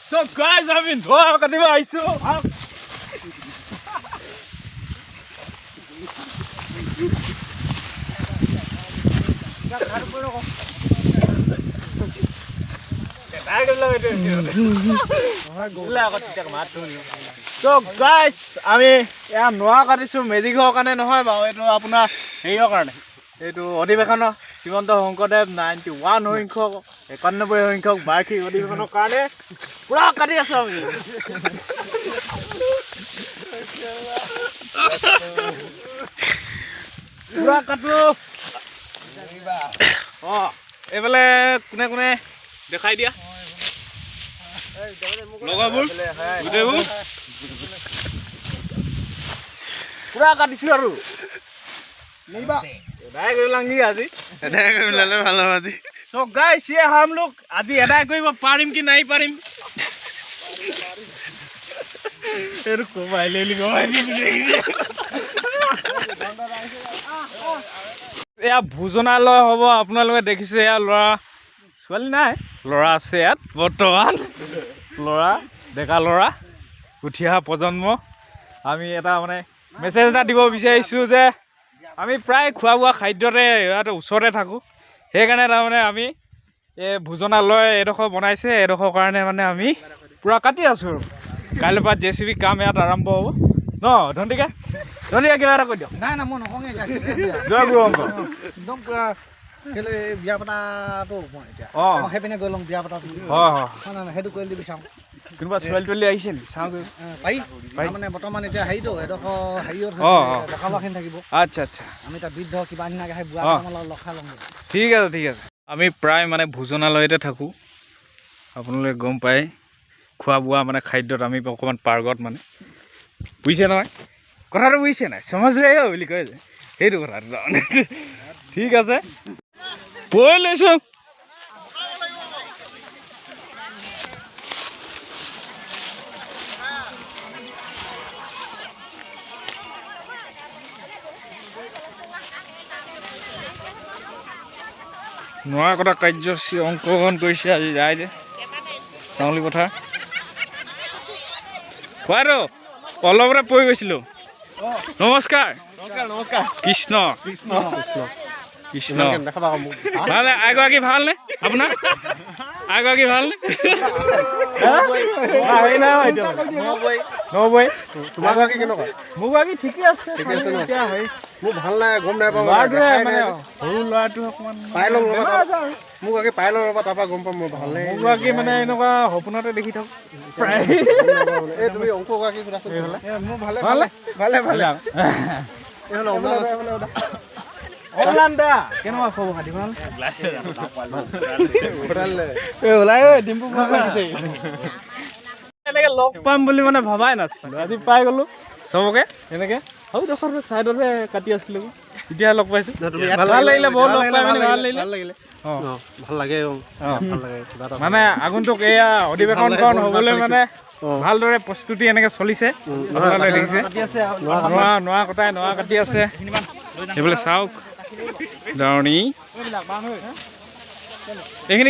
So guys, আমি নোৱা কাটিব আহিছো। So guys, আমি এয়া নোৱা কাটিছো মেজিকৰ কাৰণে নহয় বাৰু, এইটো আপোনাৰ হেৰিৰ কাৰণে, এইটো অধিৱেশনৰ শ্ৰীমন্ত শংকৰদেৱ 91 সংখ্যক 91 সংখ্যক বাৰ্ষিক অধিৱেশনৰ কাৰণে পুৰা কাটি আছো আমি। পুৰা কাটো। এইফালে কোনে কোনে দেখাই দিয়া লগাবোৰ গোটেইবোৰ পুৰা কাটিছো আৰু So guys, ये हम लोग आज अदा कोई पारिम कि नहीं पारिम रुको भाई ले लिखो भाई या भोजनालय हब আপোনালোকে দেখিছে या লৰা ছোৱালী নাই লৰা আছে ইয়াত বৰ্তমান লৰা ডেকা লৰা উঠি অহা প্ৰজন্ম আমি এটা মানে মেছেজ এটা দিব বিচাৰিছো যে আমি প্ৰায় খোৱা বোৱা খাদ্যতে ইয়াতে ওচৰতে থাকোঁ, সেইকাৰণে তাৰমানে আমি এই ভোজনালয় এডোখৰ বনাইছে, এডোখৰ কাৰণে মানে আমি পুৰা কাটি আছোঁ। কাইলৈৰ পৰা JCB কাম ইয়াত আৰম্ভ হ'ব ন ধন্তিকা কিবা এটা কৈ দিয়ক। নাই নাই মই নকওঁগৈ জয় গুৰু অংক একদম পুৰা কেলৈ বিয়া পতাটো মই এতিয়া সেইপিনে গৈ ল'ম বিয়া পতাটো নাই নাই সেইটো কৰি দিবি চাওঁ। কোনোবা ছোৱালী তোৱালী আহিছে নেকি চাওঁ পাৰি মানে বৰ্তমান এতিয়া হেৰিটো এডোখৰ হেৰিয়ত ডেকাবাখিনি থাকিব। আচ্ছা আচ্ছা আমি তাত বৃদ্ধ কিবা নিচিনাকৈ সেই বুঢ়া লখা ল'ম। ঠিক আছে ঠিক আছে। আমি প্ৰায় মানে ভোজনালয়তে থাকোঁ, আপোনালোকে গম পায় খোৱা বোৱা মানে খাদ্যত আমি অকণমান পাৰ্গত মানে বুজিছে নহয় কথাটো, বুজিছে নাই সমাজ বুলি কয় যে সেইটো কথাটো তাৰমানে। ঠিক আছে পঢ়ি লৈছোঁ। নোৱা কটা কাৰ্যসূচী অংশগ্ৰহণ কৰিছে আজি ৰাইজে চাউলি পথাৰ। খোৱাটো অলপতে পৰি গৈছিলোঁ। নমস্কাৰ নমস্কাৰ কৃষ্ণ কৃষ্ণ কৃষ্ণ ভালনে এগৰাকী ভালনে আপোনাৰ এগৰাকী ভালনে তোমাৰগৰাকী কেনেকুৱা? মোৰগৰাকী ঠিকে আছে। মোৰ ভাল নাই গম নাই পাওঁ সৰু ল'ৰাটো অকণমান পাই ল'ম মোক আগে পাই ল'ম ৰ'বা তাৰপৰা গম পাম মোৰ ভাল নাই। মোৰগৰাকী মানে এনেকুৱা সপোনতে দেখি থাকোঁ প্ৰায়। এই তুমি অংকগৰাকী সোধাচোন। মোৰ ভালে ভালে ভালে ভালে অমলান্দা কেনেকুৱা খবৰ খাতি ভাল? ওলাই ডিম্পু এনেকে লগ পাম বুলি মানে ভবাই নাছিলোঁ, আজি পাই গ'লো চবকে এনেকে। আৰু দেখোন চাইডতে কাটি আছিলোঁ, এতিয়া লগ পাইছোঁ। ভাল লাগিলে বহুত লগ পাই মানে ভাল লাগিলে। ভাল লাগে মানে আগন্তুক এয়া অধিৱেশনখন হ'বলৈ মানে ভালদৰে প্ৰস্তুতি এনেকে চলিছে। আপোনালোকে দেখিছে নোৱা কটাই নোৱা কাটি আছে। এইফালে চাওক দাৱনী এইখিনি